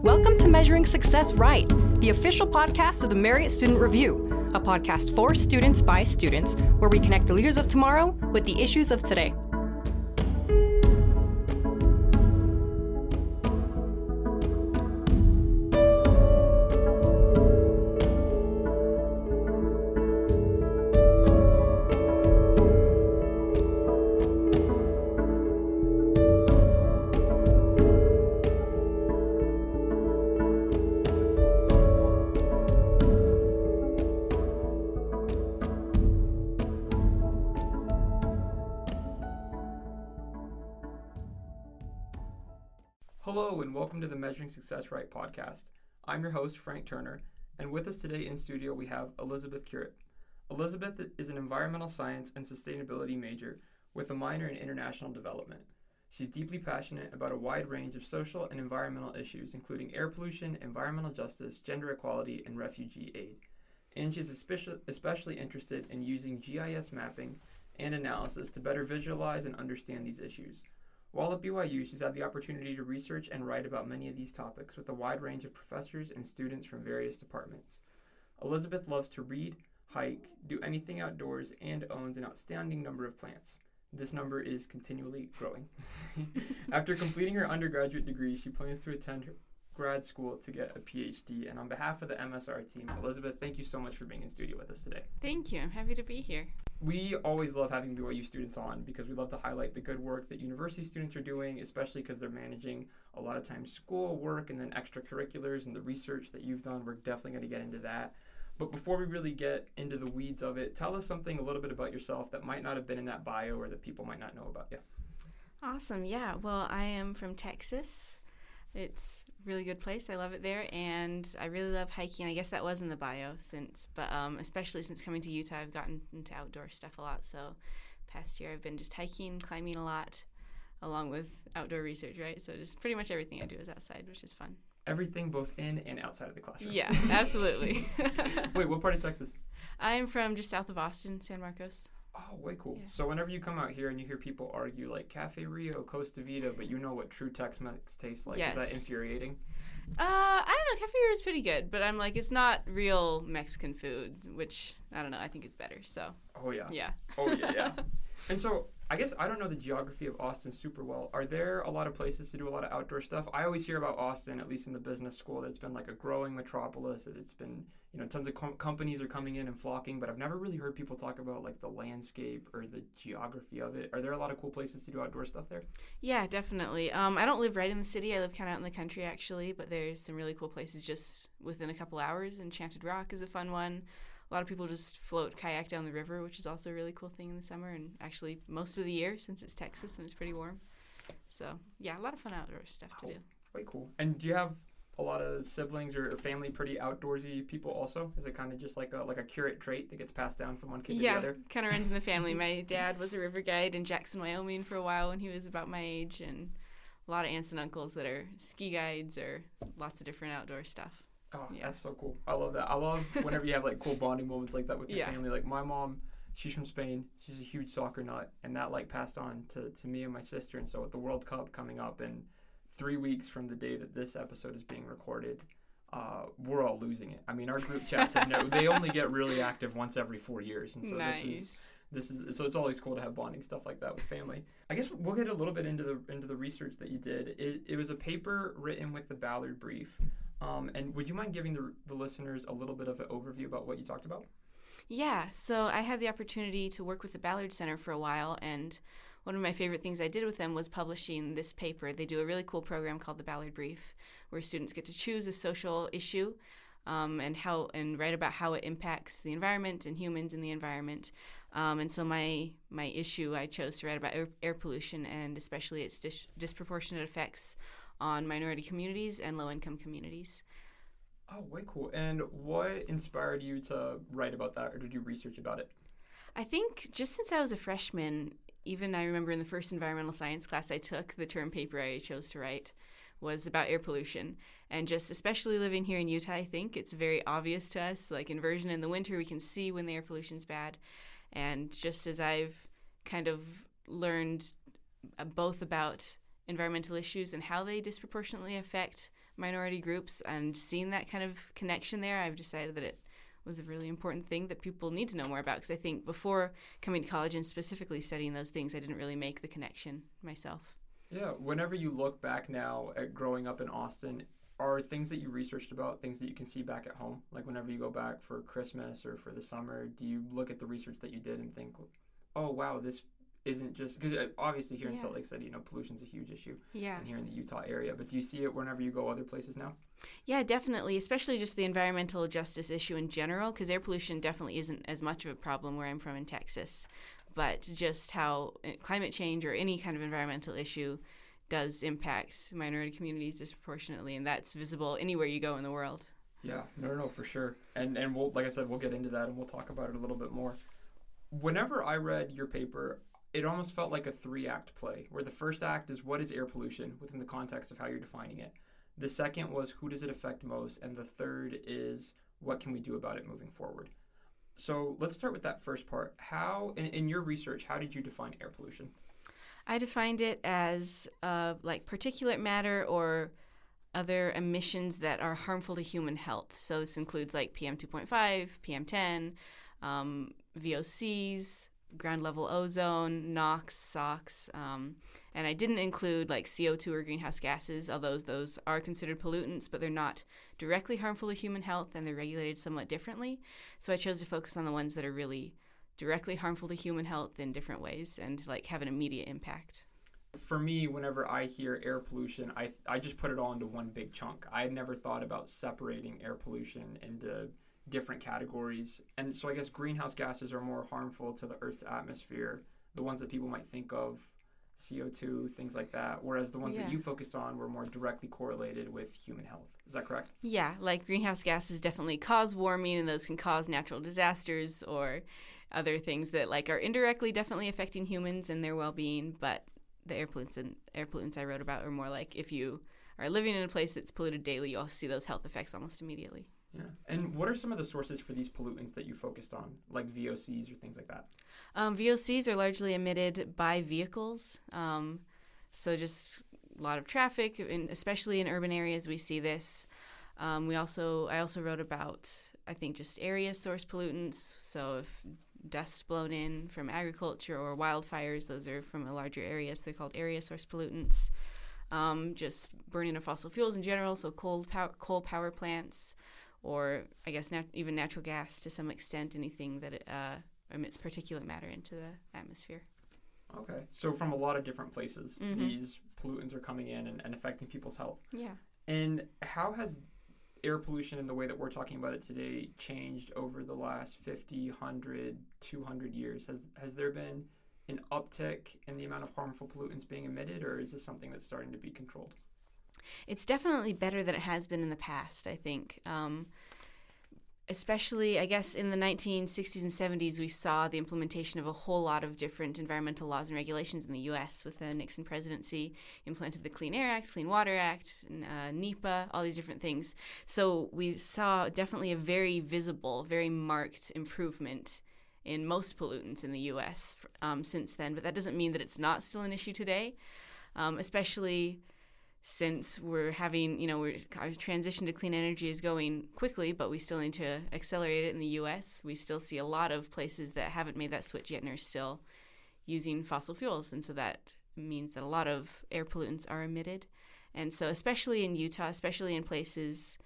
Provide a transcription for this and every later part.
Welcome to Measuring Success Right, the official podcast of the Marriott Student Review, a podcast for students by students, where we connect the leaders of tomorrow with the issues of today. Hello and welcome to the Measuring Success Right podcast. I'm your host, Frank Turner, and with us today in studio we have Elisabeth Currit. Elisabeth is an environmental science and sustainability major with a minor in international development. She's deeply passionate about a wide range of social and environmental issues, including air pollution, environmental justice, gender equality, and refugee aid. And she's especially interested in using GIS mapping and analysis to better visualize and understand these issues. While at BYU, she's had the opportunity to research and write about many of these topics with a wide range of professors and students from various departments. Elisabeth loves to read, hike, do anything outdoors, and owns an outstanding number of plants. This number is continually growing. After completing her undergraduate degree, she plans to attend her grad school to get a PhD. And on behalf of the MSR team, Elisabeth, thank you so much for being in studio with us today. Thank you. I'm happy to be here. We always love having BYU students on because we love to highlight the good work that university students are doing, especially because they're managing a lot of times school, work, and then extracurriculars and the research that you've done. We're definitely going to get into that. But before we really get into the weeds of it, tell us something a little bit about yourself that might not have been in that bio or that people might not know about you. Awesome. Yeah. Well, I am from Texas. It's a really good place. I love it there, and I really love hiking. I guess that was in the bio but especially since coming to Utah, I've gotten into outdoor stuff a lot. So past year I've been just hiking, climbing a lot, along with outdoor research, right? So just pretty much everything I do is outside, which is fun. Everything both in and outside of the classroom. Yeah, absolutely. Wait, what part of Texas? I'm from just south of Austin, San Marcos. Oh, way cool. Yeah. So whenever you come out here and you hear people argue like Cafe Rio, Costa Vida, but you know what true Tex-Mex tastes like, Yes. Is that infuriating? I don't know. Cafe Rio is pretty good, but I'm like, it's not real Mexican food, which, I don't know, I think is better, so. Oh, yeah. Yeah. Oh, yeah, yeah. And so, I guess I don't know the geography of Austin super well. Are there a lot of places to do a lot of outdoor stuff? I always hear about Austin, at least in the business school, that it's been like a growing metropolis. It's been, tons of companies are coming in and flocking, but I've never really heard people talk about like the landscape or the geography of it. Are there a lot of cool places to do outdoor stuff there? Yeah, definitely. I don't live right in the city. I live kind of out in the country, actually, but there's some really cool places just within a couple hours. Enchanted Rock is a fun one. A lot of people just float kayak down the river, which is also a really cool thing in the summer and actually most of the year since it's Texas and it's pretty warm. So, yeah, a lot of fun outdoor stuff to do. Way cool. And do you have a lot of siblings or family pretty outdoorsy people also? Is it kind of just like a Currit trait that gets passed down from one kid to the other? Yeah, kind of runs in the family. My dad was a river guide in Jackson, Wyoming for a while when he was about my age, and a lot of aunts and uncles that are ski guides or lots of different outdoor stuff. Oh, yeah. That's so cool. I love that. I love whenever you have like cool bonding moments like that with your family. Like my mom, she's from Spain. She's a huge soccer nut, and that like passed on to me and my sister. And so with the World Cup coming up in 3 weeks from the day that this episode is being recorded, we're all losing it. I mean, our group chats they only get really active once every 4 years, and so nice. This is so it's always cool to have bonding stuff like that with family. I guess we'll get a little bit into the research that you did. It was a paper written with the Ballard Brief. And would you mind giving the listeners a little bit of an overview about what you talked about? Yeah, so I had the opportunity to work with the Ballard Center for a while, and one of my favorite things I did with them was publishing this paper. They do a really cool program called the Ballard Brief, where students get to choose a social issue and write about how it impacts the environment and humans in the environment. And so my issue, I chose to write about air pollution and especially its disproportionate effects on minority communities and low-income communities. Oh, way cool. And what inspired you to write about that, or did you research about it? I think just since I was a freshman, even I remember in the first environmental science class I took, the term paper I chose to write was about air pollution. And just especially living here in Utah, I think it's very obvious to us. Like inversion in the winter, we can see when the air pollution's bad. And just as I've kind of learned both about environmental issues and how they disproportionately affect minority groups and seen that kind of connection there, I've decided that it was a really important thing that people need to know more about, because I think before coming to college and specifically studying those things, I didn't really make the connection myself. Yeah, whenever you look back now at growing up in Austin, are things that you researched about things that you can see back at home? Like whenever you go back for Christmas or for the summer, do you look at the research that you did and think, oh, wow, this isn't just, because obviously here in Salt Lake City, pollution's a huge issue. Yeah. And here in the Utah area, but do you see it whenever you go other places now? Yeah, definitely, especially just the environmental justice issue in general, because air pollution definitely isn't as much of a problem where I'm from in Texas, but just how climate change or any kind of environmental issue does impact minority communities disproportionately, and that's visible anywhere you go in the world. Yeah, no, for sure. And we'll, like I said, we'll get into that and we'll talk about it a little bit more. Whenever I read your paper, it almost felt like a 3-act play, where the first act is what is air pollution within the context of how you're defining it. The second was who does it affect most, and the third is what can we do about it moving forward. So let's start with that first part. How, in your research, how did you define air pollution? I defined it as like particulate matter or other emissions that are harmful to human health. So this includes like PM 2.5, PM 10, VOCs, ground level ozone, NOx, SOx, and I didn't include like CO2 or greenhouse gases, although those are considered pollutants, but they're not directly harmful to human health and they're regulated somewhat differently. So I chose to focus on the ones that are really directly harmful to human health in different ways and like have an immediate impact. For me, whenever I hear air pollution, I just put it all into one big chunk. I had never thought about separating air pollution into different categories. And so I guess greenhouse gases are more harmful to the Earth's atmosphere, the ones that people might think of, CO2, things like that, whereas the ones that you focused on were more directly correlated with human health. Is that correct? Yeah, like greenhouse gases definitely cause warming, and those can cause natural disasters or other things that like are indirectly definitely affecting humans and their well-being, but the air pollutants I wrote about are more like if you are living in a place that's polluted daily, you'll see those health effects almost immediately. Yeah. And what are some of the sources for these pollutants that you focused on, like VOCs or things like that? VOCs are largely emitted by vehicles. So just a lot of traffic, especially in urban areas, we see this. I also wrote about, I think, just area source pollutants. So if dust blown in from agriculture or wildfires, those are from a larger area, so they're called area source pollutants. Just burning of fossil fuels in general, so coal power plants, or I guess even natural gas to some extent, anything that emits particulate matter into the atmosphere. Okay. So from a lot of different places, these pollutants are coming in and affecting people's health. Yeah. And how has air pollution in the way that we're talking about it today changed over the last 50, 100, 200 years? Has there been an uptick in the amount of harmful pollutants being emitted, or is this something that's starting to be controlled? It's definitely better than it has been in the past, I think. Especially, I guess, in the 1960s and 70s, we saw the implementation of a whole lot of different environmental laws and regulations in the U.S. with the Nixon presidency, implemented the Clean Air Act, Clean Water Act, NEPA, all these different things. So we saw definitely a very visible, very marked improvement in most pollutants in the U.S. Since then. But that doesn't mean that it's not still an issue today, especially since we're having, our transition to clean energy is going quickly, but we still need to accelerate it in the U.S. We still see a lot of places that haven't made that switch yet and are still using fossil fuels. And so that means that a lot of air pollutants are emitted. And so especially in Utah, especially in places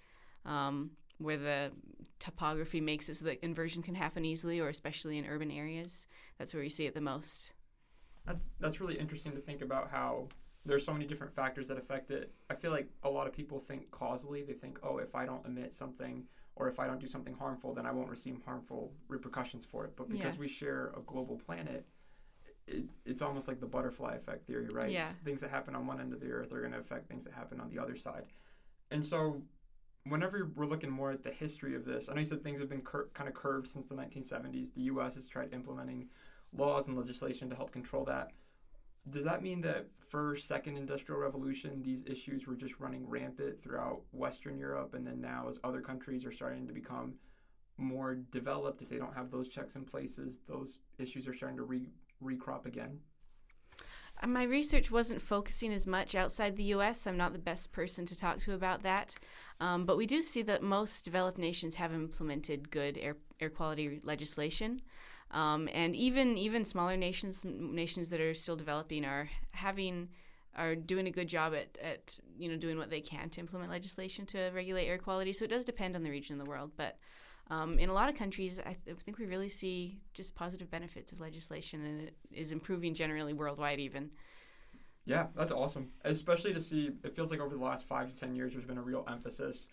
where the topography makes it so that inversion can happen easily, or especially in urban areas, that's where you see it the most. That's really interesting to think about how there's so many different factors that affect it. I feel like a lot of people think causally. They think, oh, if I don't emit something or if I don't do something harmful, then I won't receive harmful repercussions for it. But because we share a global planet, it's almost like the butterfly effect theory, right? Yeah. Things that happen on one end of the earth are going to affect things that happen on the other side. And so whenever we're looking more at the history of this, I know you said things have been kind of curved since the 1970s. The U.S. has tried implementing laws and legislation to help control that. Does that mean that first, second industrial revolution, these issues were just running rampant throughout Western Europe, and then now as other countries are starting to become more developed, if they don't have those checks in places, those issues are starting to recrop again? My research wasn't focusing as much outside the U.S. I'm not the best person to talk to about that. But we do see that most developed nations have implemented good air quality legislation. And even smaller nations that are still developing are doing a good job at doing what they can to implement legislation to regulate air quality. So it does depend on the region of the world, but in a lot of countries, I think we really see just positive benefits of legislation, and it is improving generally worldwide even. Yeah, that's awesome. Especially to see, it feels like over the last 5 to 10 years, there's been a real emphasis,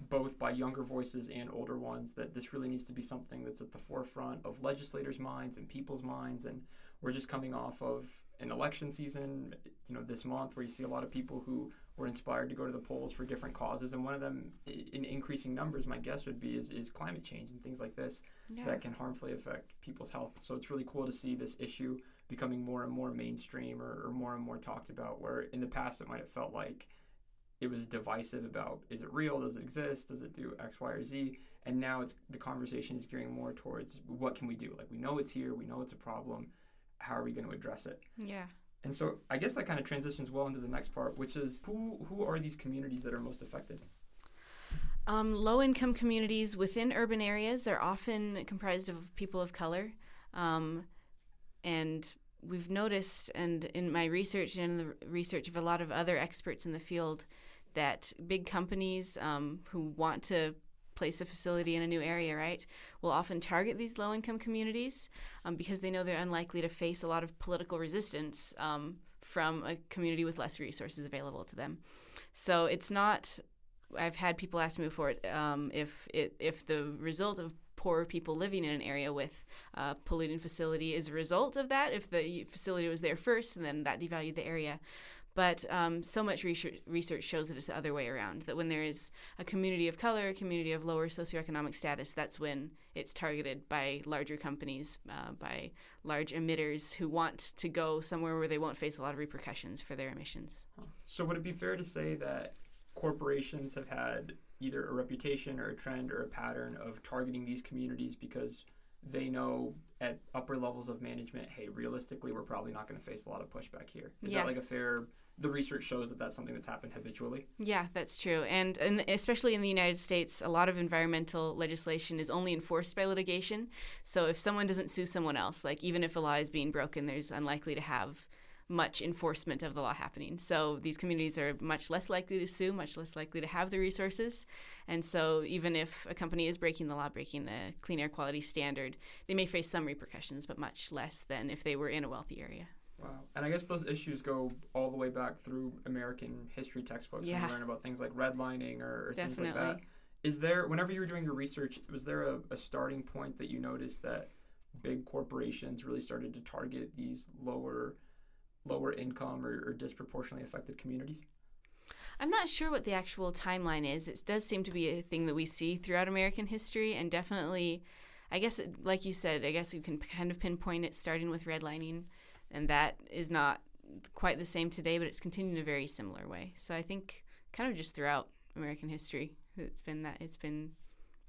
both by younger voices and older ones, that this really needs to be something that's at the forefront of legislators' minds and people's minds. And we're just coming off of an election season, this month, where you see a lot of people who were inspired to go to the polls for different causes. And one of them, in increasing numbers, my guess would be is climate change and things like this that can harmfully affect people's health. So it's really cool to see this issue becoming more and more mainstream or more and more talked about, where in the past it might have felt like it was divisive about, is it real, does it exist, does it do X, Y, or Z? And now the conversation is gearing more towards, what can we do? Like, we know it's here, we know it's a problem, how are we going to address it? Yeah. And so I guess that kind of transitions well into the next part, which is who are these communities that are most affected? Low-income communities within urban areas are often comprised of people of color. And we've noticed, and in my research and in the research of a lot of other experts in the field, that big companies who want to place a facility in a new area, right, will often target these low-income communities because they know they're unlikely to face a lot of political resistance from a community with less resources available to them. So it's not. I've had people ask me before if the result of poorer people living in an area with a polluting facility is a result of that, if the facility was there first and then that devalued the area. But so much research shows that it's the other way around, that when there is a community of color, a community of lower socioeconomic status, that's when it's targeted by larger companies, by large emitters who want to go somewhere where they won't face a lot of repercussions for their emissions. So would it be fair to say that corporations have had either a reputation or a trend or a pattern of targeting these communities because they know at upper levels of management, hey, realistically, we're probably not going to face a lot of pushback here? Is that like a fair... The research shows that that's something that's happened habitually? Yeah, that's true. And especially in the United States, a lot of environmental legislation is only enforced by litigation. So if someone doesn't sue someone else, like even if a law is being broken, there's unlikely to have much enforcement of the law happening. So these communities are much less likely to sue, much less likely to have the resources. And so even if a company is breaking the law, breaking the clean air quality standard, they may face some repercussions, but much less than if they were in a wealthy area. Wow. And I guess those issues go all the way back through American history textbooks when you learn about things like redlining or things like that. Is there, whenever you were doing your research, was there a starting point that you noticed that big corporations really started to target these lower income or disproportionately affected communities? I'm not sure what the actual timeline is. It does seem to be a thing that we see throughout American history, and definitely, I guess, like you said, I guess you can kind of pinpoint it starting with redlining, and that is not quite the same today, but it's continued in a very similar way. So I think kind of just throughout American history, it's been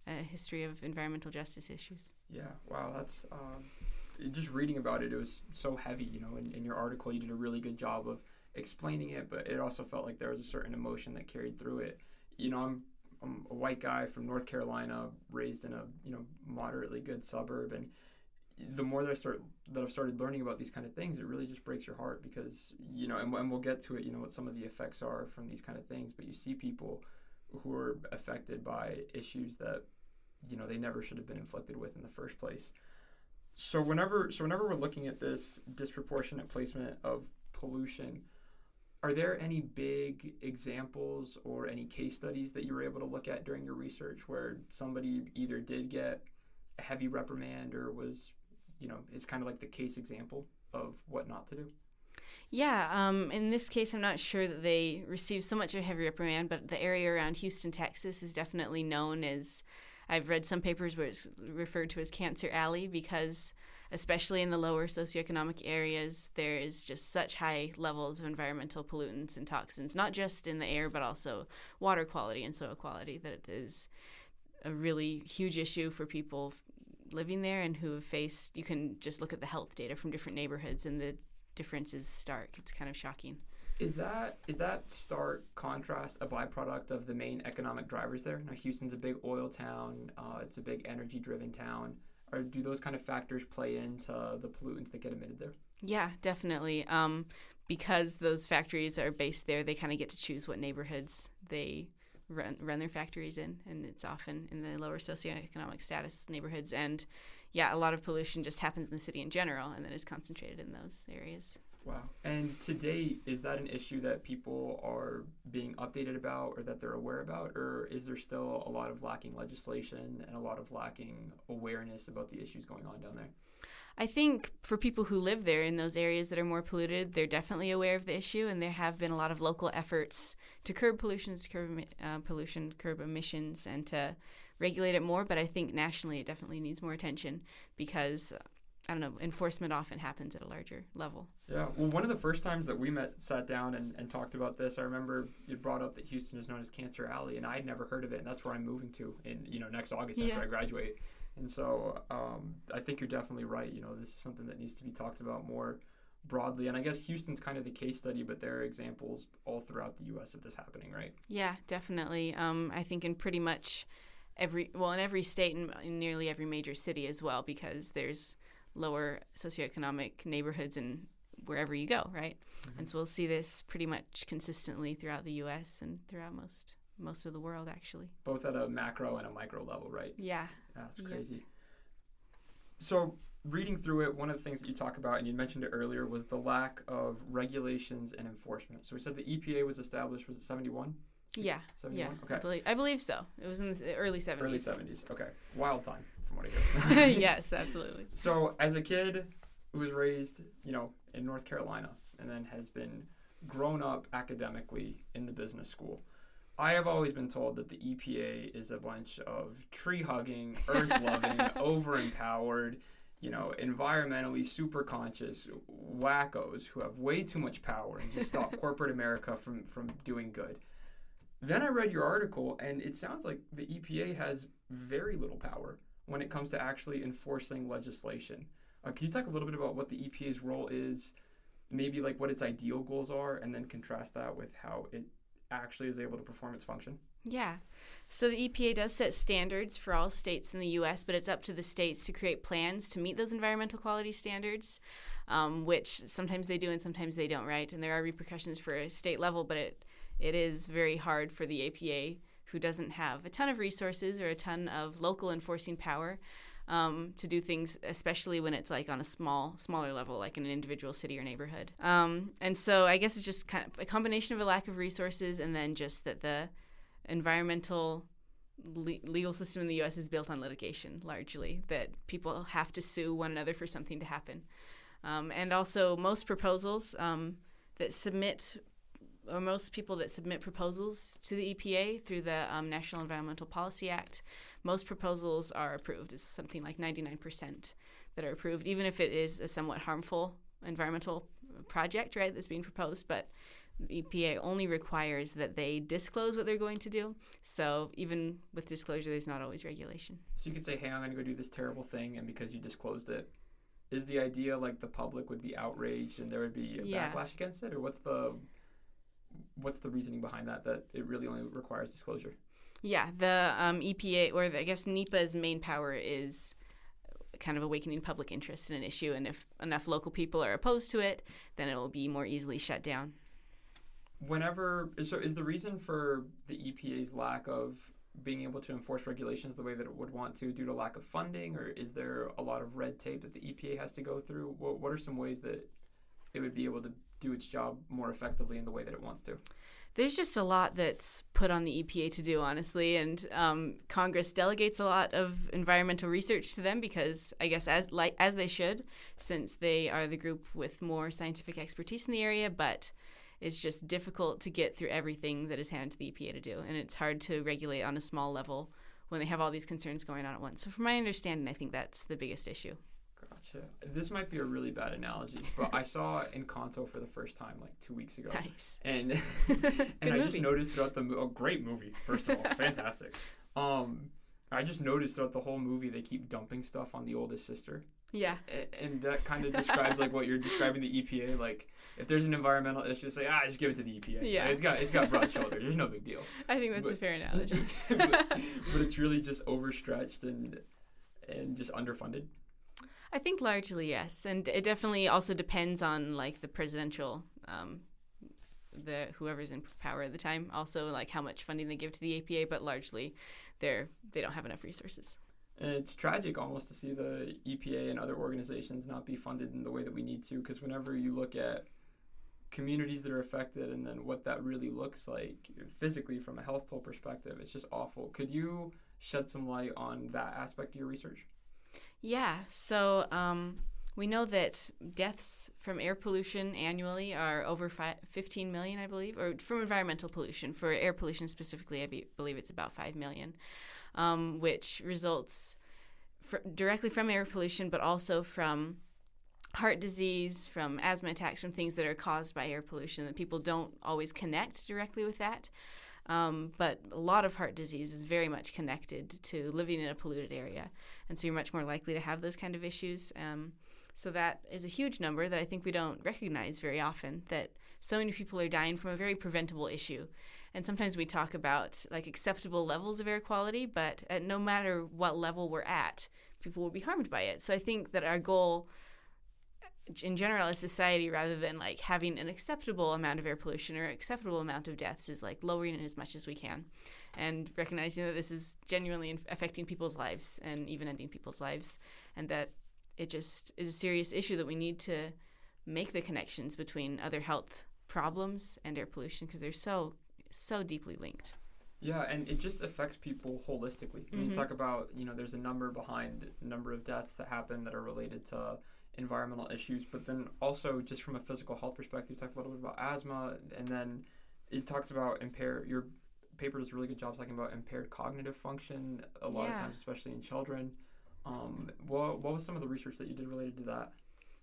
a history of environmental justice issues. Yeah, wow, that's... just reading about it, it was so heavy, in your article you did a really good job of explaining it, but it also felt like there was a certain emotion that carried through it. I'm a white guy from North Carolina, raised in a, moderately good suburb, and the more that I've started learning about these kind of things, it really just breaks your heart because, and we'll get to it, what some of the effects are from these kind of things, but you see people who are affected by issues that, they never should have been inflicted with in the first place. So whenever we're looking at this disproportionate placement of pollution, are there any big examples or any case studies that you were able to look at during your research where somebody either did get a heavy reprimand or was, it's kind of like the case example of what not to do? Yeah, in this case, I'm not sure that they received so much of a heavy reprimand, but the area around Houston, Texas is definitely known as... I've read some papers where it's referred to as Cancer Alley because, especially in the lower socioeconomic areas, there is just such high levels of environmental pollutants and toxins, not just in the air, but also water quality and soil quality, that it is a really huge issue for people living there and who have faced, you can just look at the health data from different neighborhoods and the difference is stark. It's kind of shocking. Is that stark contrast a byproduct of the main economic drivers there? Now, Houston's a big oil town. It's a big energy-driven town. Or do those kind of factors play into the pollutants that get emitted there? Yeah, definitely. Because those factories are based there, they kind of get to choose what neighborhoods they run their factories in, and it's often in the lower socioeconomic status neighborhoods. And yeah, a lot of pollution just happens in the city in general, and then is concentrated in those areas. Wow. And to date, is that an issue that people are being updated about or that they're aware about? Or is there still a lot of lacking legislation and a lot of lacking awareness about the issues going on down there? I think for people who live there in those areas that are more polluted, they're definitely aware of the issue, and there have been a lot of local efforts to curb pollution, curb emissions, and to regulate it more. But I think nationally it definitely needs more attention because enforcement often happens at a larger level. Yeah, well, one of the first times that we sat down and talked about this, I remember you brought up that Houston is known as Cancer Alley, and I had never heard of it, and that's where I'm moving to in next August after I graduate. And so I think you're definitely right. This is something that needs to be talked about more broadly. And I guess Houston's kind of the case study, but there are examples all throughout the U.S. of this happening, right? Yeah, definitely. I think in pretty much in every state and in nearly every major city as well, because there's lower socioeconomic neighborhoods in wherever you go, right? Mm-hmm. And so we'll see this pretty much consistently throughout the U.S. and throughout most of the world, actually. Both at a macro and a micro level, right? Yeah. That's crazy. Yep. So reading through it, one of the things that you talk about, and you mentioned it earlier, was the lack of regulations and enforcement. So we said the EPA was established, was it 71? Yeah. 71? Yeah. Okay. I believe so. It was in the early 70s. Early 70s. Okay. Wild time, from what I hear. Yes, absolutely. So as a kid who was raised, in North Carolina and then has been grown up academically in the business school, I have always been told that the EPA is a bunch of tree-hugging, earth-loving, over-empowered, environmentally super conscious wackos who have way too much power and just stop corporate America from doing good. Then I read your article, and it sounds like the EPA has very little power when it comes to actually enforcing legislation. Can you talk a little bit about what the EPA's role is, maybe like what its ideal goals are, and then contrast that with how it actually is able to perform its function? Yeah. So the EPA does set standards for all states in the U.S., but it's up to the states to create plans to meet those environmental quality standards, which sometimes they do and sometimes they don't, right? And there are repercussions for a state level, but it is very hard for the EPA, who doesn't have a ton of resources or a ton of local enforcing power, to do things, especially when it's like on a smaller level, like in an individual city or neighborhood. And so I guess it's just kind of a combination of a lack of resources and then just that the environmental legal system in the U.S. is built on litigation, largely, that people have to sue one another for something to happen. And also most proposals most people that submit proposals to the EPA through the National Environmental Policy Act, most proposals are approved. It's something like 99% that are approved, even if it is a somewhat harmful environmental project, right, that's being proposed. But the EPA only requires that they disclose what they're going to do. So even with disclosure, there's not always regulation. So you could say, hey, I'm going to go do this terrible thing, and because you disclosed it, is the idea like the public would be outraged and there would be a backlash against it? Or what's the reasoning behind that it really only requires disclosure? Yeah, the EPA, or I guess NEPA's main power is kind of awakening public interest in an issue, and if enough local people are opposed to it, then it will be more easily shut down. So is the reason for the EPA's lack of being able to enforce regulations the way that it would want to due to lack of funding, or is there a lot of red tape that the EPA has to go through? What are some ways that it would be able to do its job more effectively in the way that it wants to? There's just a lot that's put on the EPA to do, honestly, and Congress delegates a lot of environmental research to them because I guess as they should, since they are the group with more scientific expertise in the area, but it's just difficult to get through everything that is handed to the EPA to do, and it's hard to regulate on a small level when they have all these concerns going on at once. So from my understanding, I think that's the biggest issue. Gotcha. This might be a really bad analogy, but I saw Encanto for the first time like 2 weeks ago. Nice. And I just noticed throughout great movie, first of all, fantastic. I just noticed throughout the whole movie they keep dumping stuff on the oldest sister. Yeah. And that kind of describes like what you're describing the EPA. Like, if there's an environmental issue, just say, just give it to the EPA. Yeah. Like, it's got broad shoulders. There's no big deal. I think that's a fair analogy. but it's really just overstretched and just underfunded. I think largely yes, and it definitely also depends on like the presidential, the whoever's in power at the time. Also, like how much funding they give to the EPA, but largely, they don't have enough resources. And it's tragic almost to see the EPA and other organizations not be funded in the way that we need to, because whenever you look at communities that are affected and then what that really looks like physically from a health toll perspective, it's just awful. Could you shed some light on that aspect of your research? Yeah, so we know that deaths from air pollution annually are over 15 million, I believe, or from environmental pollution. For air pollution specifically, I believe it's about 5 million, which results directly from air pollution, but also from heart disease, from asthma attacks, from things that are caused by air pollution. That people don't always connect directly with that. But a lot of heart disease is very much connected to living in a polluted area. And so you're much more likely to have those kind of issues. So that is a huge number that I think we don't recognize very often, that so many people are dying from a very preventable issue. And sometimes we talk about like acceptable levels of air quality, but no matter what level we're at, people will be harmed by it. So I think that our goal in general as society, rather than like having an acceptable amount of air pollution or acceptable amount of deaths, is like lowering it as much as we can and recognizing that this is genuinely affecting people's lives and even ending people's lives, and that it just is a serious issue that we need to make the connections between other health problems and air pollution, because they're so deeply linked. Yeah, and it just affects people holistically. I mean, you talk about, there's a number behind number of deaths that happen that are related to environmental issues, but then also just from a physical health perspective, you talked a little bit about asthma, and then it talks about your paper does a really good job talking about impaired cognitive function a lot of times, especially in children. What was some of the research that you did related to that?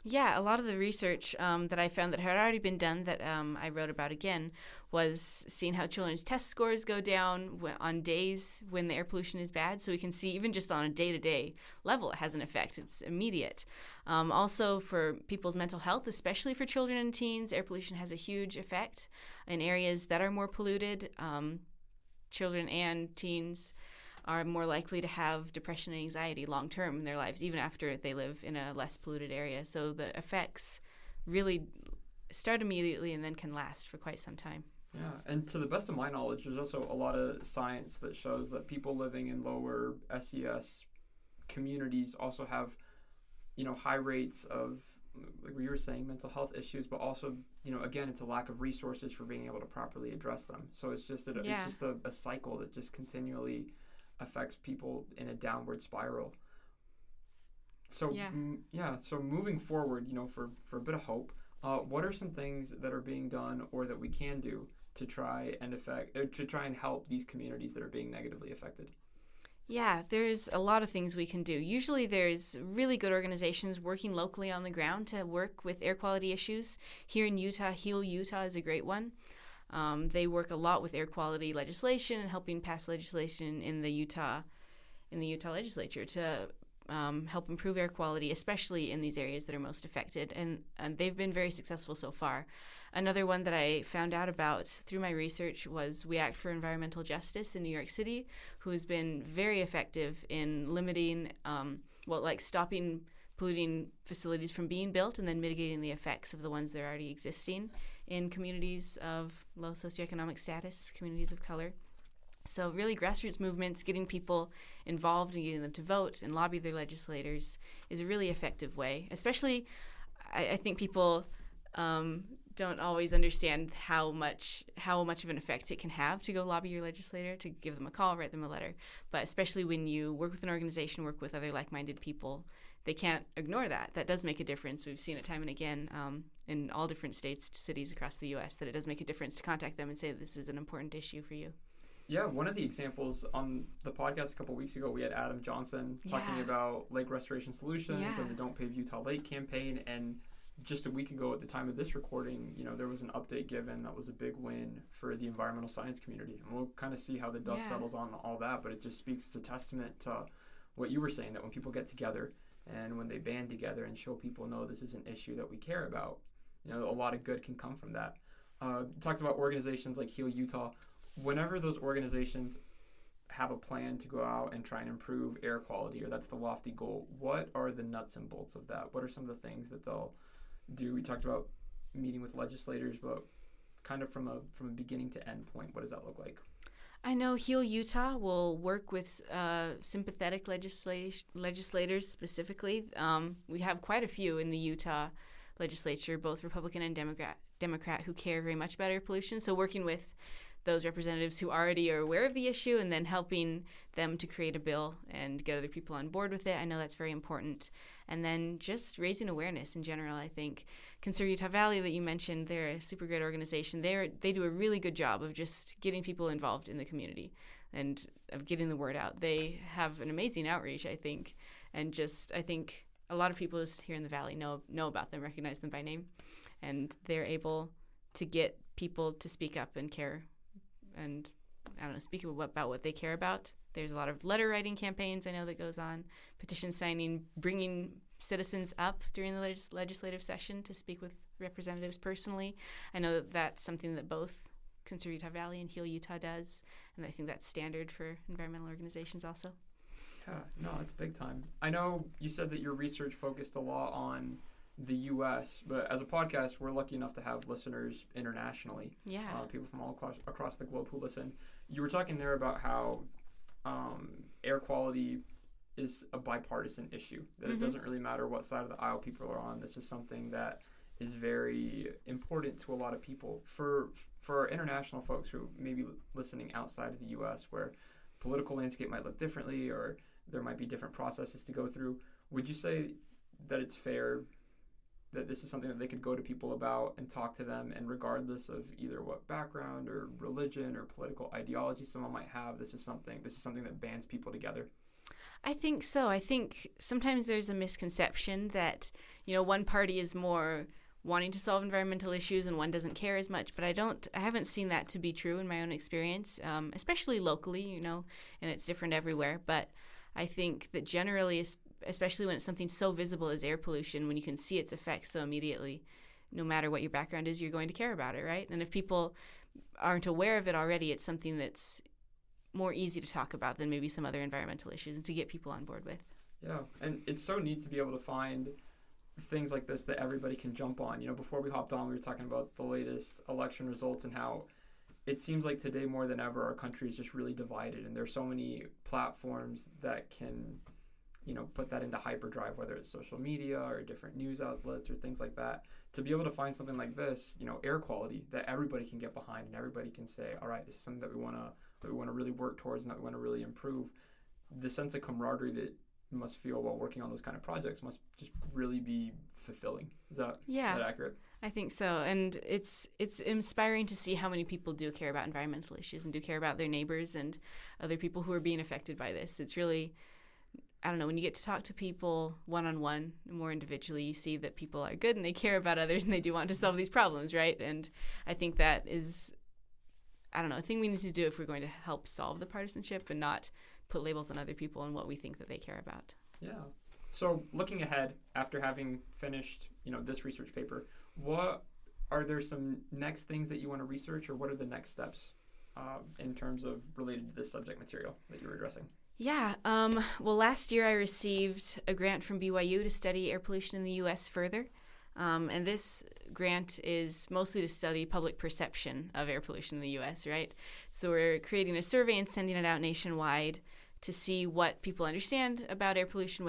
Yeah, a lot of the research that I found that had already been done that I wrote about again was seeing how children's test scores go down on days when the air pollution is bad. So we can see even just on a day-to-day level it has an effect. It's immediate. Also for people's mental health, especially for children and teens, air pollution has a huge effect in areas that are more polluted. Children and teens are more likely to have depression and anxiety long-term in their lives, even after they live in a less polluted area. So the effects really start immediately and then can last for quite some time. Yeah, and to the best of my knowledge, there's also a lot of science that shows that people living in lower SES communities also have, high rates of, like you were saying, mental health issues, but also, again, it's a lack of resources for being able to properly address them. So it's just a cycle that just continually affects people in a downward spiral. So so moving forward, for a bit of hope, what are some things that are being done or that we can do to try and help these communities that are being negatively affected? Yeah, there's a lot of things we can do. Usually there's really good organizations working locally on the ground to work with air quality issues. Here in Utah, Heal Utah is a great one. They work a lot with air quality legislation and helping pass legislation in the Utah legislature to help improve air quality, especially in these areas that are most affected. And they've been very successful so far. Another one that I found out about through my research was We Act for Environmental Justice in New York City, who has been very effective in limiting, stopping polluting facilities from being built and then mitigating the effects of the ones that are already existing in communities of low socioeconomic status, communities of color. So really grassroots movements, getting people involved and getting them to vote and lobby their legislators is a really effective way. Especially, I think people don't always understand how much of an effect it can have to go lobby your legislator, to give them a call, write them a letter. But especially when you work with an organization, work with other like-minded people, they can't ignore that. That does make a difference. We've seen it time and again in all different states, cities across the U.S., that it does make a difference to contact them and say this is an important issue for you. Yeah, one of the examples on the podcast a couple weeks ago, we had Adam Johnson talking about lake restoration solutions and the Don't Pave Utah Lake campaign. And just a week ago at the time of this recording, there was an update given that was a big win for the environmental science community. And we'll kind of see how the dust settles on all that, but it just speaks as a testament to what you were saying, that when people get together and when they band together and show people, no, this is an issue that we care about, a lot of good can come from that. Talked about organizations like Heal Utah. Whenever those organizations have a plan to go out and try and improve air quality, or that's the lofty goal, what are the nuts and bolts of that? What are some of the things that they'll do? We talked about meeting with legislators, but kind of from a beginning to end point, what does that look like? I know Heal Utah will work with sympathetic legislators specifically. We have quite a few in the Utah legislature, both Republican and Democrat, who care very much about air pollution. So working with those representatives who already are aware of the issue and then helping them to create a bill and get other people on board with it. I know that's very important. And then just raising awareness in general, I think. Conserve Utah Valley that you mentioned, they're a super great organization. They do a really good job of just getting people involved in the community and of getting the word out. They have an amazing outreach, I think. And just, I think a lot of people just here in the Valley know about them, recognize them by name. And they're able to get people to speak up and care and, speak about what they care about. There's a lot of letter writing campaigns I know that goes on, petition signing, bringing citizens up during the legislative session to speak with representatives personally. I know that that's something that both Conserve Utah Valley and Heal Utah does, and I think that's standard for environmental organizations also. Yeah, no, it's big time. I know you said that your research focused a lot on the U.S., but as a podcast, we're lucky enough to have listeners internationally. Yeah. People from all across the globe who listen. You were talking there about how air quality is a bipartisan issue, that it doesn't really matter what side of the aisle people are on. This is something that is very important to a lot of people. For our international folks who may be listening outside of the U.S., where political landscape might look differently or there might be different processes to go through, would you say that it's fair that this is something that they could go to people about and talk to them, and regardless of either what background or religion or political ideology someone might have, this is something that bands people together? I think so. I think sometimes there's a misconception that, one party is more wanting to solve environmental issues and one doesn't care as much, but I haven't seen that to be true in my own experience, especially locally, and it's different everywhere. But I think that generally, especially when it's something so visible as air pollution, when you can see its effects so immediately, no matter what your background is, you're going to care about it, right? And if people aren't aware of it already, it's something that's more easy to talk about than maybe some other environmental issues and to get people on board with. Yeah, and it's so neat to be able to find things like this that everybody can jump on. Before we hopped on, we were talking about the latest election results and how it seems like today more than ever our country is just really divided, and there's so many platforms that can put that into hyperdrive, whether it's social media or different news outlets or things like that, to be able to find something like this, air quality, that everybody can get behind and everybody can say, all right, this is something that we want to really work towards and that we want to really improve. The sense of camaraderie that you must feel while working on those kind of projects must just really be fulfilling. Is that accurate? I think so. And it's inspiring to see how many people do care about environmental issues and do care about their neighbors and other people who are being affected by this. It's really, when you get to talk to people one-on-one, more individually, you see that people are good and they care about others and they do want to solve these problems, right? And I think that is, a thing we need to do if we're going to help solve the partisanship and not put labels on other people and what we think that they care about. Yeah. So looking ahead, after having finished, this research paper, are there some next things that you want to research, or what are the next steps in terms of related to this subject material that you were addressing? Yeah. Well, last year I received a grant from BYU to study air pollution in the U.S. further. And this grant is mostly to study public perception of air pollution in the U.S., right? So we're creating a survey and sending it out nationwide to see what people understand about air pollution,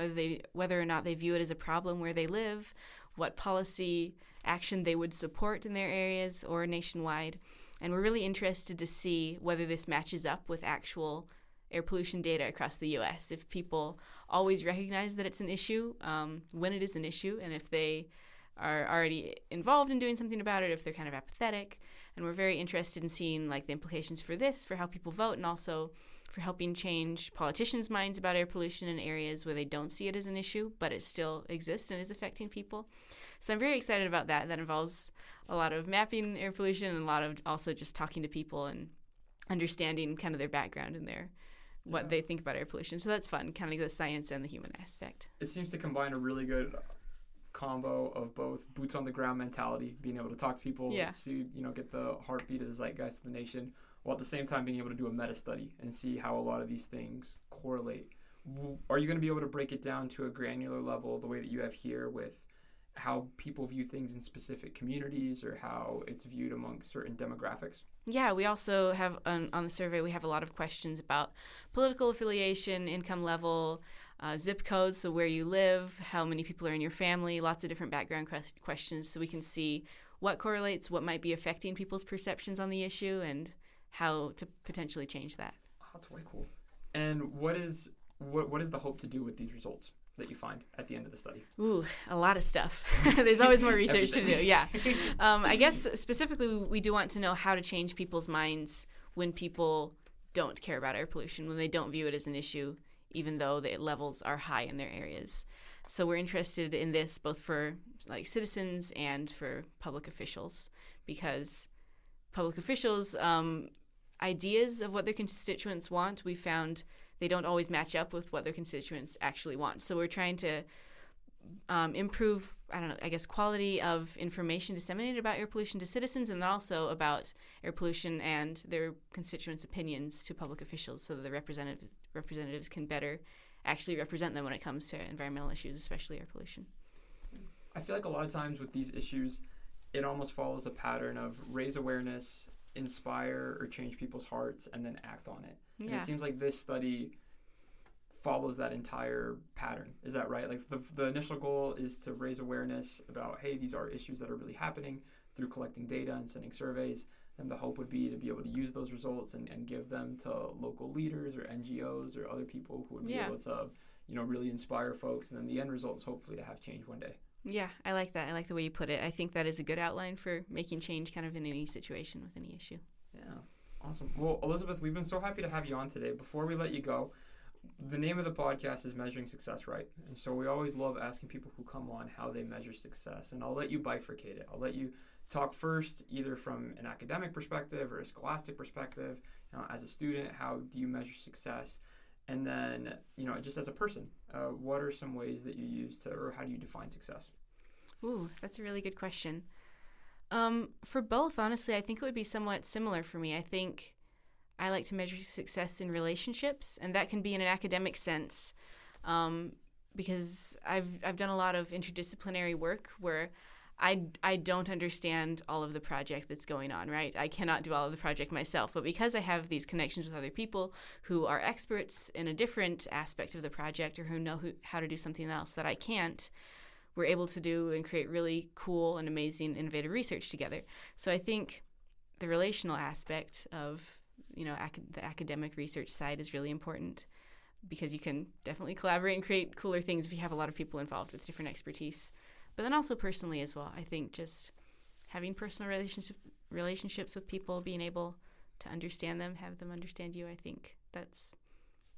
whether or not they view it as a problem where they live, what policy action they would support in their areas or nationwide. And we're really interested to see whether this matches up with actual air pollution data across the U.S. If people always recognize that it's an issue, when it is an issue, and if they are already involved in doing something about it, if they're kind of apathetic. And we're very interested in seeing the implications for this, for how people vote, and also for helping change politicians' minds about air pollution in areas where they don't see it as an issue, but it still exists and is affecting people. So I'm very excited about that. That involves a lot of mapping air pollution and a lot of also just talking to people and understanding kind of their background and what they think about air pollution. So that's fun, kind of the science and the human aspect. It seems to combine a really good combo of both boots on the ground mentality, being able to talk to people, see, get the heartbeat of the zeitgeist of the nation, while at the same time being able to do a meta study and see how a lot of these things correlate. Are you going to be able to break it down to a granular level the way that you have here with how people view things in specific communities or how it's viewed among certain demographics? Yeah, we also have on the survey, we have a lot of questions about political affiliation, income level, zip codes, so where you live, how many people are in your family, lots of different background questions so we can see what correlates, what might be affecting people's perceptions on the issue, and how to potentially change that. Oh, that's way cool. And what is the hope to do with these results that you find at the end of the study? Ooh, a lot of stuff. There's always more research to do, yeah. I guess specifically we do want to know how to change people's minds when people don't care about air pollution, when they don't view it as an issue, even though the levels are high in their areas. So we're interested in this both for citizens and for public officials, because public officials' ideas of what their constituents want, we found they don't always match up with what their constituents actually want. So we're trying to improve, quality of information disseminated about air pollution to citizens, and also about air pollution and their constituents' opinions to public officials, so that the representatives can better actually represent them when it comes to environmental issues, especially air pollution. I feel like a lot of times with these issues, it almost follows a pattern of raise awareness, inspire or change people's hearts, and then act on it. And it seems like this study follows that entire pattern. Is that right? Like the initial goal is to raise awareness about, hey, these are issues that are really happening through collecting data and sending surveys. And the hope would be to be able to use those results and give them to local leaders or NGOs or other people who would be able to, really inspire folks. And then the end result is hopefully to have change one day. Yeah, I like that. I like the way you put it. I think that is a good outline for making change kind of in any situation with any issue. Yeah, awesome. Well, Elisabeth, we've been so happy to have you on today. Before we let you go, the name of the podcast is Measuring Success Right. And so we always love asking people who come on how they measure success. And I'll let you bifurcate it. I'll let you talk first, either from an academic perspective or a scholastic perspective. As a student, how do you measure success? And then, just as a person, what are some ways that you use or how do you define success? Ooh, that's a really good question. For both, honestly, I think it would be somewhat similar for me. I think I like to measure success in relationships, and that can be in an academic sense, because I've done a lot of interdisciplinary work where I don't understand all of the project that's going on, right? I cannot do all of the project myself, but because I have these connections with other people who are experts in a different aspect of the project or who know how to do something else that I can't, we're able to do and create really cool and amazing, innovative research together. So I think the relational aspect of, the academic research side is really important, because you can definitely collaborate and create cooler things if you have a lot of people involved with different expertise. But then also personally as well, I think just having personal relationships with people, being able to understand them, have them understand you, I think that's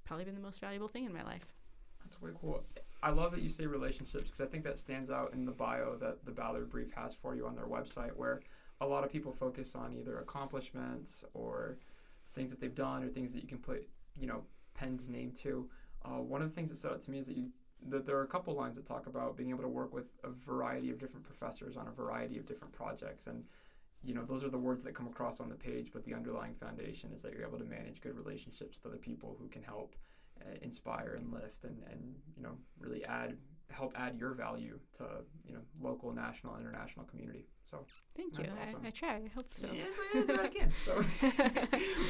probably been the most valuable thing in my life. That's way cool. I love that you say relationships, because I think that stands out in the bio that the Ballard Brief has for you on their website, where a lot of people focus on either accomplishments or things that they've done or things that you can put, pen to name to. One of the things that stood out to me is that there are a couple lines that talk about being able to work with a variety of different professors on a variety of different projects. And, those are the words that come across on the page, but the underlying foundation is that you're able to manage good relationships with other people who can help inspire and lift and really help add your value to, local, national, international community. So thank you. Awesome. I try. I hope so. Yes, I do what I can. So,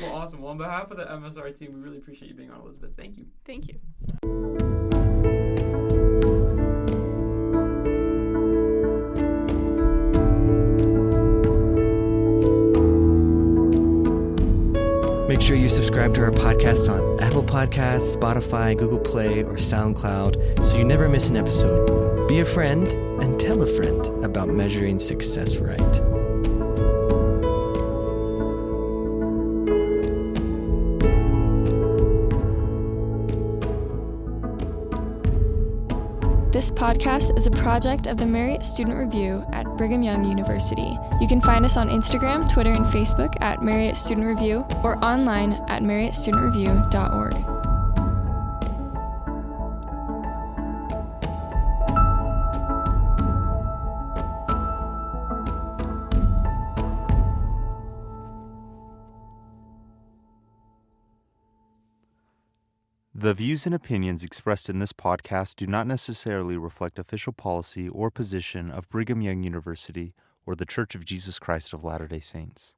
well, awesome. Well, on behalf of the MSR team, we really appreciate you being on, Elisabeth. Thank you. Thank you. Make sure you subscribe to our podcasts on Apple Podcasts, Spotify, Google Play, or SoundCloud so you never miss an episode. Be a friend and tell a friend about measuring success right. This podcast is a project of the Marriott Student Review at Brigham Young University. You can find us on Instagram, Twitter, and Facebook at Marriott Student Review or online at marriottstudentreview.org. The views and opinions expressed in this podcast do not necessarily reflect official policy or position of Brigham Young University or the Church of Jesus Christ of Latter-day Saints.